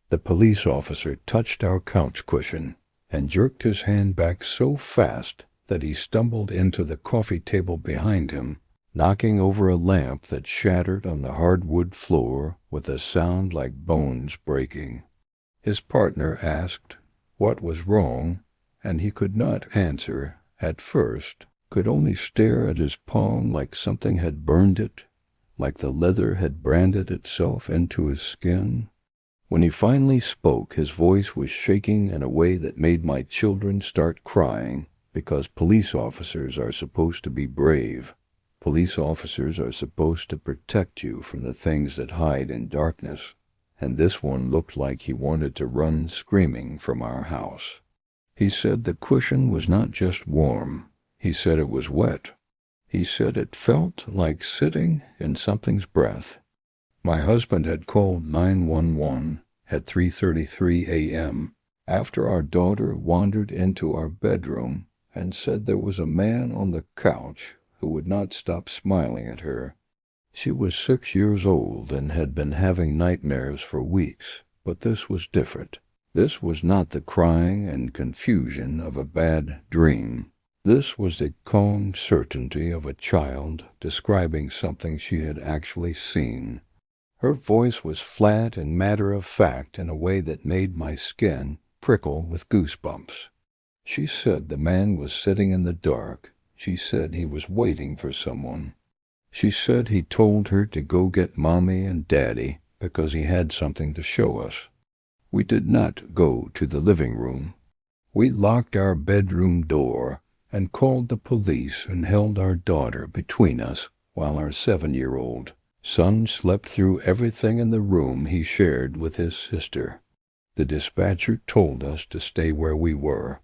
The police officer touched our couch cushion and jerked his hand back so fast that he stumbled into the coffee table behind him, knocking over a lamp that shattered on the hardwood floor with a sound like bones breaking. His partner asked what was wrong, and he could not answer at first, could only stare at his palm like something had burned it, like the leather had branded itself into his skin. When he finally spoke, his voice was shaking in a way that made my children start crying, because police officers are supposed to be brave. Police officers are supposed to protect you from the things that hide in darkness, and this one looked like he wanted to run screaming from our house. He said the cushion was not just warm, he said it was wet. He said it felt like sitting in something's breath. My husband had called 911 at 3:33 a.m. after our daughter wandered into our bedroom and said there was a man on the couch who would not stop smiling at her. She was 6 years old and had been having nightmares for weeks, but this was different. This was not the crying and confusion of a bad dream. This was the calm certainty of a child describing something she had actually seen. Her voice was flat and matter-of-fact in a way that made my skin prickle with goosebumps. She said the man was sitting in the dark. She said he was waiting for someone. She said he told her to go get Mommy and Daddy because he had something to show us. We did not go to the living room. We locked our bedroom door and called the police and held our daughter between us while our 7-year-old son slept through everything in the room he shared with his sister. The dispatcher told us to stay where we were,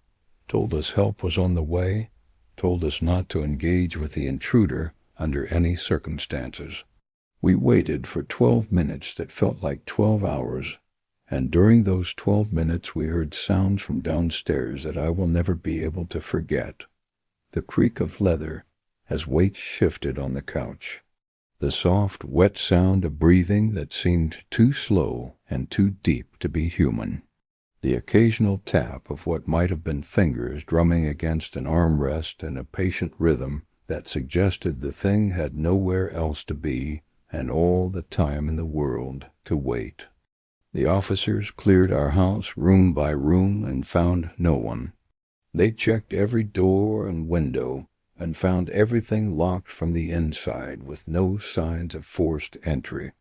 told us help was on the way, told us not to engage with the intruder under any circumstances. We waited for 12 minutes that felt like 12 hours, and during those 12 minutes we heard sounds from downstairs that I will never be able to forget. The creak of leather as weight shifted on the couch. The soft, wet sound of breathing that seemed too slow and too deep to be human. The occasional tap of what might have been fingers drumming against an armrest in a patient rhythm that suggested the thing had nowhere else to be and all the time in the world to wait. The officers cleared our house room by room and found no one. They checked every door and window and found everything locked from the inside with no signs of forced entry.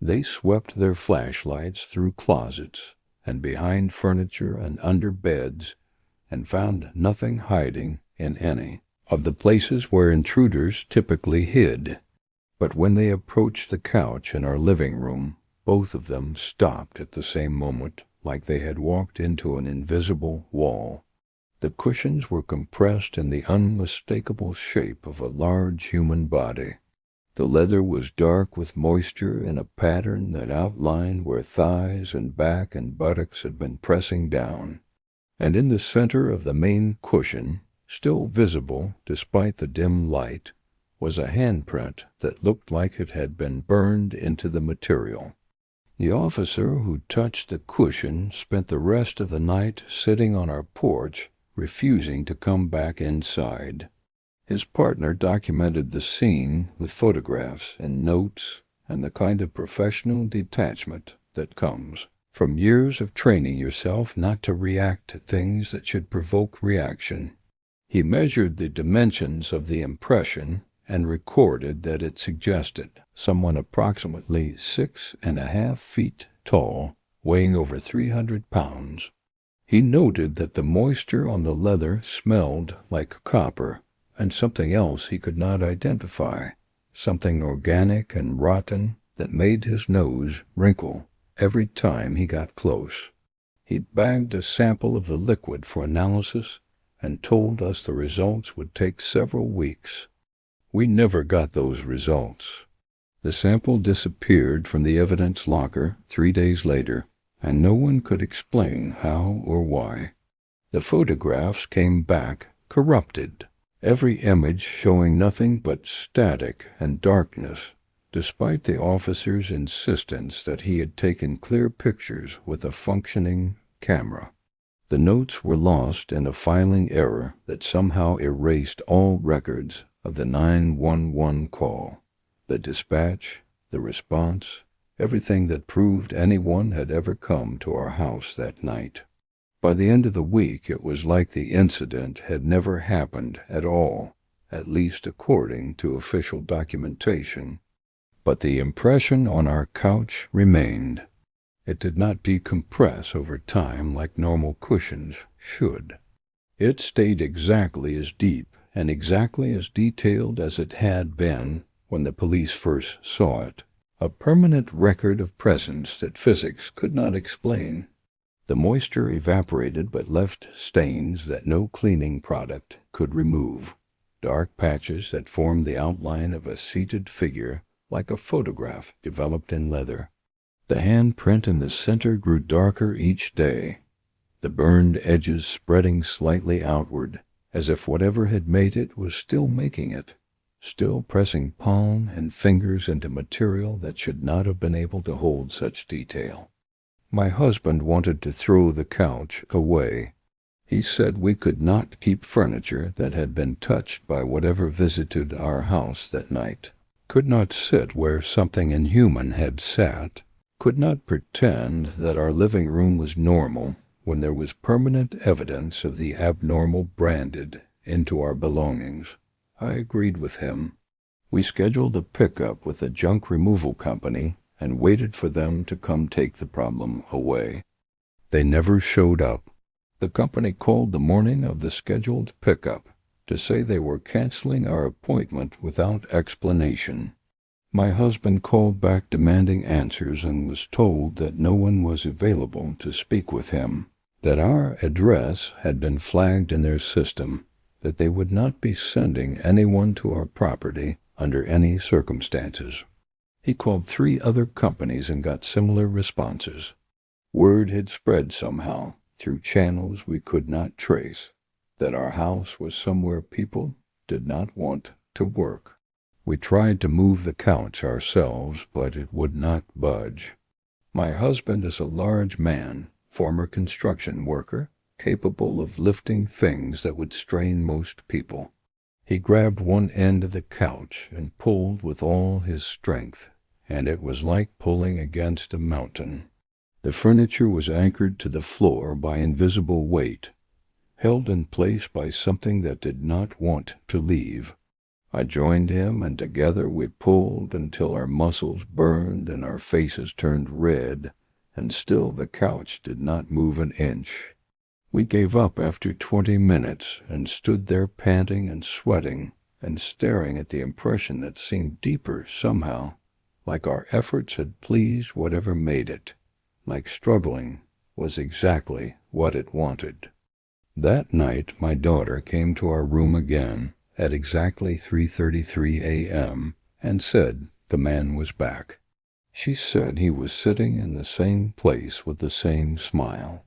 They swept their flashlights through closets and behind furniture and under beds and found nothing hiding in any of the places where intruders typically hid. But when they approached the couch in our living room, both of them stopped at the same moment, like they had walked into an invisible wall. The cushions were compressed in the unmistakable shape of a large human body. The leather was dark with moisture in a pattern that outlined where thighs and back and buttocks had been pressing down. And in the center of the main cushion, still visible despite the dim light, was a handprint that looked like it had been burned into the material. The officer who touched the cushion spent the rest of the night sitting on our porch, refusing to come back inside. His partner documented the scene with photographs and notes and the kind of professional detachment that comes from years of training yourself not to react to things that should provoke reaction. He measured the dimensions of the impression and recorded that it suggested someone approximately 6.5 feet tall, weighing over 300 pounds. He noted that the moisture on the leather smelled like copper and something else he could not identify, something organic and rotten that made his nose wrinkle every time he got close. He'd bagged a sample of the liquid for analysis and told us the results would take several weeks. We never got those results. The sample disappeared from the evidence locker 3 days later, and no one could explain how or why. The photographs came back corrupted, every image showing nothing but static and darkness, despite the officer's insistence that he had taken clear pictures with a functioning camera. The notes were lost in a filing error that somehow erased all records of the 911 call, the dispatch, the response, everything that proved anyone had ever come to our house that night. By the end of the week, it was like the incident had never happened at all, at least according to official documentation. But the impression on our couch remained. It did not decompress over time like normal cushions should. It stayed exactly as deep and exactly as detailed as it had been when the police first saw it, a permanent record of presence that physics could not explain. The moisture evaporated but left stains that no cleaning product could remove, dark patches that formed the outline of a seated figure like a photograph developed in leather. The handprint in the center grew darker each day, the burned edges spreading slightly outward, as if whatever had made it was still making it, still pressing palm and fingers into material that should not have been able to hold such detail. My husband wanted to throw the couch away. He said we could not keep furniture that had been touched by whatever visited our house that night, could not sit where something inhuman had sat, could not pretend that our living room was normal when there was permanent evidence of the abnormal branded into our belongings. I agreed with him. We scheduled a pickup with a junk removal company and waited for them to come take the problem away. They never showed up. The company called the morning of the scheduled pickup to say they were canceling our appointment without explanation. My husband called back demanding answers and was told that no one was available to speak with him, that our address had been flagged in their system, that they would not be sending anyone to our property under any circumstances. He called 3 other companies and got similar responses. Word had spread somehow, through channels we could not trace, that our house was somewhere people did not want to work. We tried to move the couch ourselves, but it would not budge. My husband is a large man, former construction worker, capable of lifting things that would strain most people. He grabbed one end of the couch and pulled with all his strength, and it was like pulling against a mountain. The furniture was anchored to the floor by invisible weight, held in place by something that did not want to leave. I joined him, and together we pulled until our muscles burned and our faces turned red, and still the couch did not move an inch. We gave up after 20 minutes and stood there panting and sweating and staring at the impression that seemed deeper somehow, like our efforts had pleased whatever made it, like struggling was exactly what it wanted. That night my daughter came to our room again at exactly 3:33 a.m. and said the man was back. She said he was sitting in the same place with the same smile.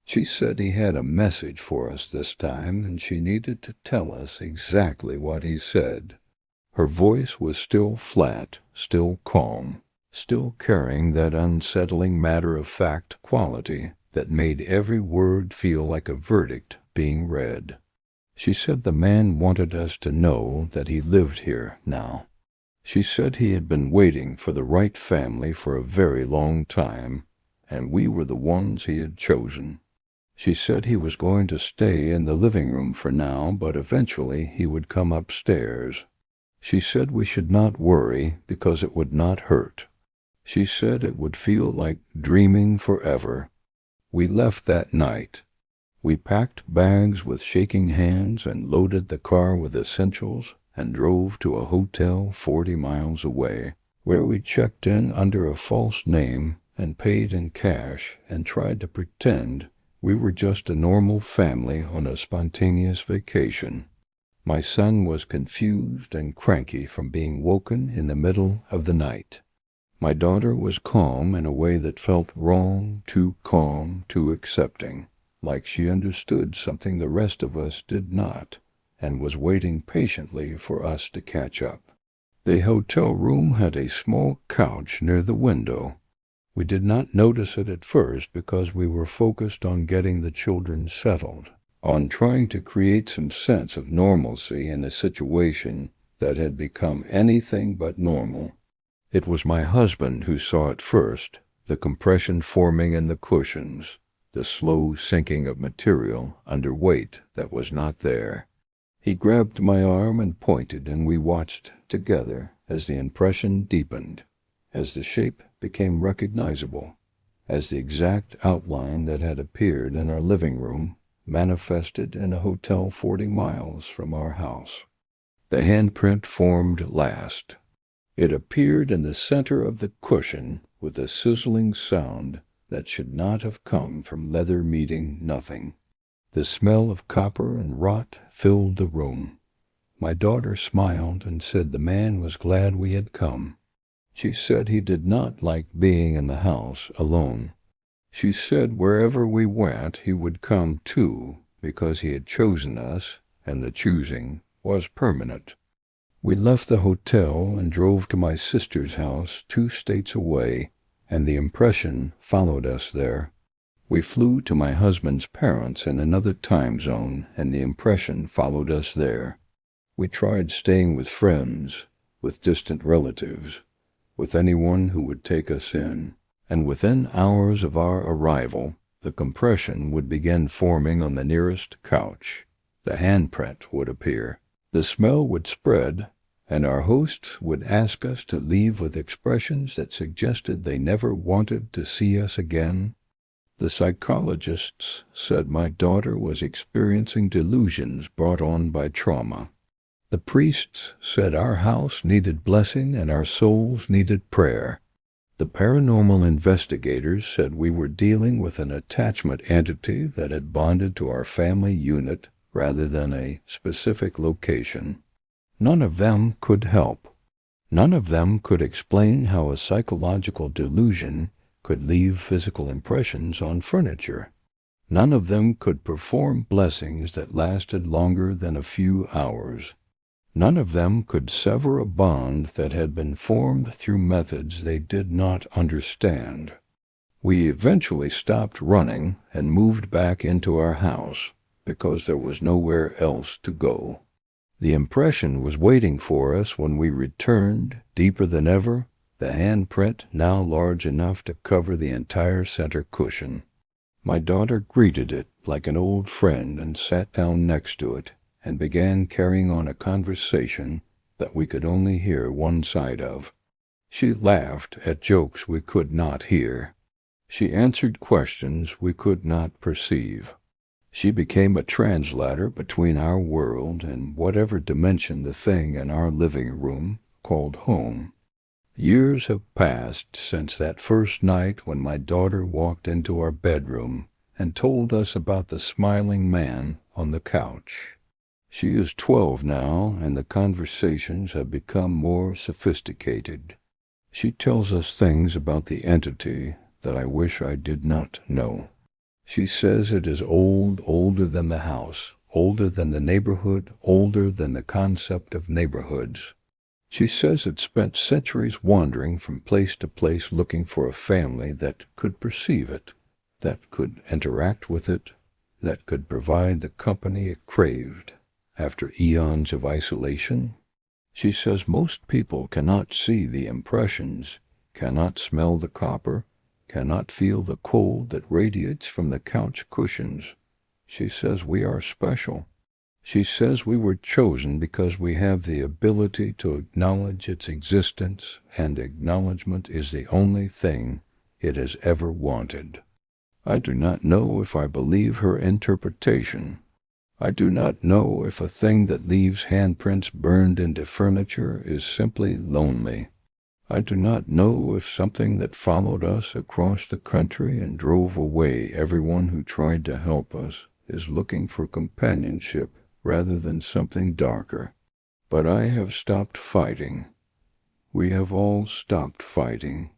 She said he had a message for us this time, and she needed to tell us exactly what he said. Her voice was still flat, still calm, still carrying that unsettling matter-of-fact quality that made every word feel like a verdict being read. She said the man wanted us to know that he lived here now. She said he had been waiting for the right family for a very long time, and we were the ones he had chosen. She said he was going to stay in the living room for now, but eventually he would come upstairs. She said we should not worry because it would not hurt. She said it would feel like dreaming forever. We left that night. We packed bags with shaking hands and loaded the car with essentials and drove to a hotel 40 miles away, where we checked in under a false name and paid in cash and tried to pretend we were just a normal family on a spontaneous vacation. My son was confused and cranky from being woken in the middle of the night. My daughter was calm in a way that felt wrong, too calm, too accepting, like she understood something the rest of us did not, and was waiting patiently for us to catch up. The hotel room had a small couch near the window. We did not notice it at first because we were focused on getting the children settled, on trying to create some sense of normalcy in a situation that had become anything but normal. It was my husband who saw it first, the compression forming in the cushions, the slow sinking of material under weight that was not there. He grabbed my arm and pointed, and we watched together as the impression deepened, as the shape became recognizable, as the exact outline that had appeared in our living room manifested in a hotel 40 miles from our house. The handprint formed last. It appeared in the center of the cushion with a sizzling sound that should not have come from leather meeting nothing. The smell of copper and rot filled the room. My daughter smiled and said the man was glad we had come. She said he did not like being in the house alone. She said wherever we went he would come too, because he had chosen us, and the choosing was permanent. We left the hotel and drove to my sister's house 2 states away, and the impression followed us there. We flew to my husband's parents in another time zone, and the impression followed us there. We tried staying with friends, with distant relatives, with anyone who would take us in, and within hours of our arrival, the compression would begin forming on the nearest couch. The handprint would appear. The smell would spread, and our hosts would ask us to leave with expressions that suggested they never wanted to see us again. The psychologists said my daughter was experiencing delusions brought on by trauma. The priests said our house needed blessing and our souls needed prayer. The paranormal investigators said we were dealing with an attachment entity that had bonded to our family unit rather than a specific location. None of them could help. None of them could explain how a psychological delusion could leave physical impressions on furniture. None of them could perform blessings that lasted longer than a few hours. None of them could sever a bond that had been formed through methods they did not understand. We eventually stopped running and moved back into our house because there was nowhere else to go. The impression was waiting for us when we returned, deeper than ever, the handprint now large enough to cover the entire center cushion. My daughter greeted it like an old friend and sat down next to it and began carrying on a conversation that we could only hear one side of. She laughed at jokes we could not hear. She answered questions we could not perceive. She became a translator between our world and whatever dimension the thing in our living room called home. Years have passed since that first night when my daughter walked into our bedroom and told us about the smiling man on the couch. She is 12 now, and the conversations have become more sophisticated. She tells us things about the entity that I wish I did not know. She says it is old, older than the house, older than the neighborhood, older than the concept of neighborhoods. She says it spent centuries wandering from place to place looking for a family that could perceive it, that could interact with it, that could provide the company it craved after eons of isolation. She says most people cannot see the impressions, cannot smell the copper, cannot feel the cold that radiates from the couch cushions. She says we are special. She says we were chosen because we have the ability to acknowledge its existence, and acknowledgement is the only thing it has ever wanted. I do not know if I believe her interpretation. I do not know if a thing that leaves handprints burned into furniture is simply lonely. I do not know if something that followed us across the country and drove away everyone who tried to help us is looking for companionship rather than something darker. But I have stopped fighting. We have all stopped fighting.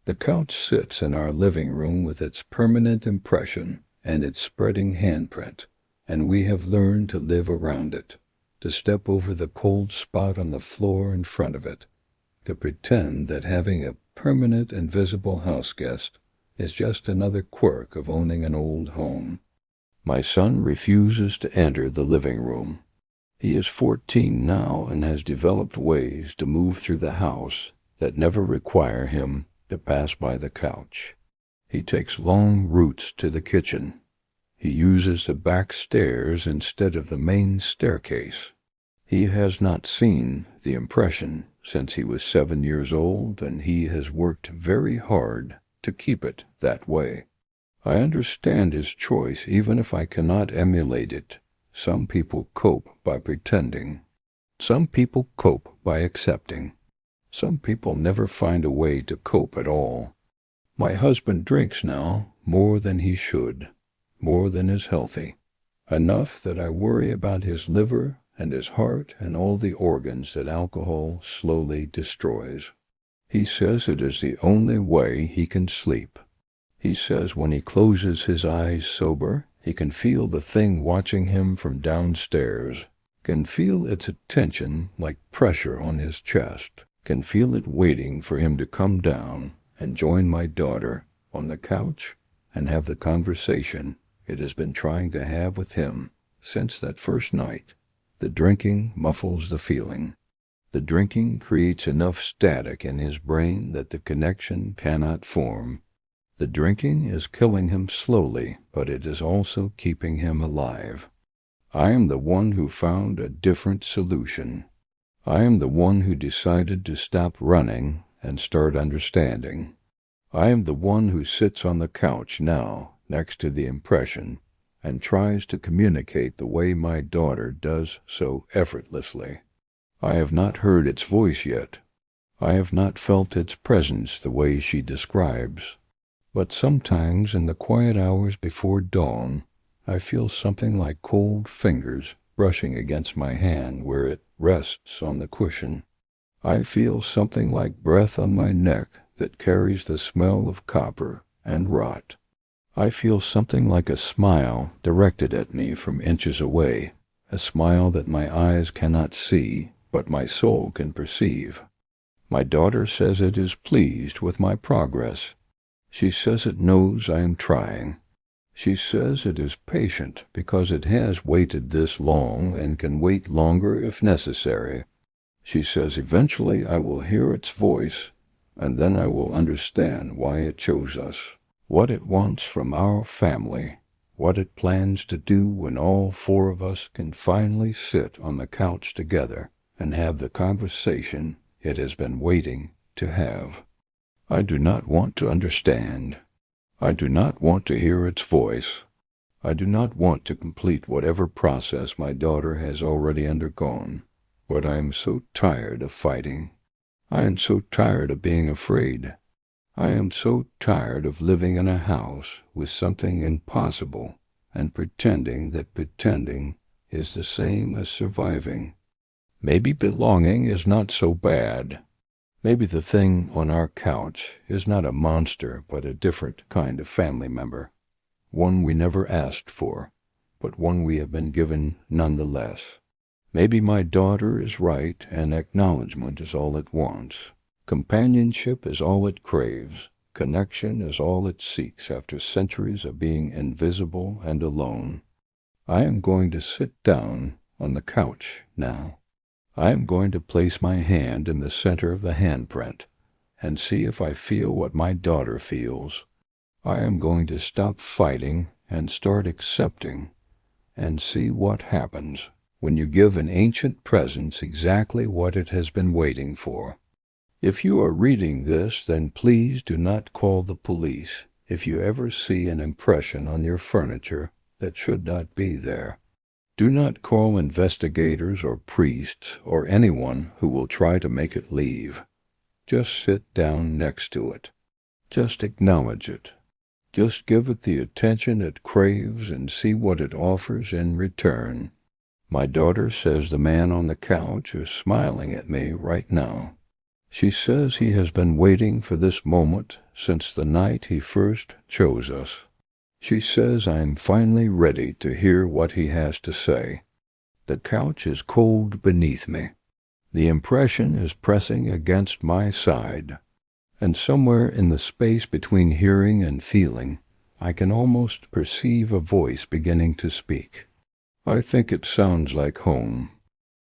The couch sits in our living room with its permanent impression and its spreading handprint, and we have learned to live around it, to step over the cold spot on the floor in front of it, to pretend that having a permanent invisible house guest is just another quirk of owning an old home. My son refuses to enter the living room. He is 14 now and has developed ways to move through the house that never require him to pass by the couch. He takes long routes to the kitchen. He uses the back stairs instead of the main staircase. He has not seen the impression since he was 7 years old, and he has worked very hard to keep it that way. I understand his choice, even if I cannot emulate it. Some people cope by pretending. Some people cope by accepting. Some people never find a way to cope at all. My husband drinks now more than he should, more than is healthy. Enough that I worry about his liver and his heart and all the organs that alcohol slowly destroys. He says it is the only way he can sleep. He says when he closes his eyes sober, he can feel the thing watching him from downstairs, can feel its attention like pressure on his chest, can feel it waiting for him to come down and join my daughter on the couch and have the conversation it has been trying to have with him since that first night. The drinking muffles the feeling. The drinking creates enough static in his brain that the connection cannot form. The drinking is killing him slowly, but it is also keeping him alive. I am the one who found a different solution. I am the one who decided to stop running and start understanding. I am the one who sits on the couch now, next to the impression, and tries to communicate the way my daughter does so effortlessly. I have not heard its voice yet. I have not felt its presence the way she describes. But sometimes in the quiet hours before dawn, I feel something like cold fingers brushing against my hand where it rests on the cushion. I feel something like breath on my neck that carries the smell of copper and rot. I feel something like a smile directed at me from inches away, a smile that my eyes cannot see, but my soul can perceive. My daughter says it is pleased with my progress. She says it knows I am trying. She says it is patient because it has waited this long and can wait longer if necessary. She says eventually I will hear its voice, and then I will understand why it chose us, what it wants from our family, what it plans to do when all four of us can finally sit on the couch together and have the conversation it has been waiting to have. I do not want to understand. I do not want to hear its voice. I do not want to complete whatever process my daughter has already undergone, but I am so tired of fighting. I am so tired of being afraid. I am so tired of living in a house with something impossible and pretending that pretending is the same as surviving. Maybe belonging is not so bad. Maybe the thing on our couch is not a monster, but a different kind of family member. One we never asked for, but one we have been given nonetheless. Maybe my daughter is right and acknowledgement is all it wants. Companionship is all it craves. Connection is all it seeks after centuries of being invisible and alone. I am going to sit down on the couch now. I am going to place my hand in the center of the handprint and see if I feel what my daughter feels. I am going to stop fighting and start accepting and see what happens when you give an ancient presence exactly what it has been waiting for. If you are reading this, then please do not call the police if you ever see an impression on your furniture that should not be there. Do not call investigators or priests or anyone who will try to make it leave. Just sit down next to it. Just acknowledge it. Just give it the attention it craves and see what it offers in return. My daughter says the man on the couch is smiling at me right now. She says he has been waiting for this moment since the night he first chose us. She says I am finally ready to hear what he has to say. The couch is cold beneath me. The impression is pressing against my side, and somewhere in the space between hearing and feeling, I can almost perceive a voice beginning to speak. I think it sounds like home,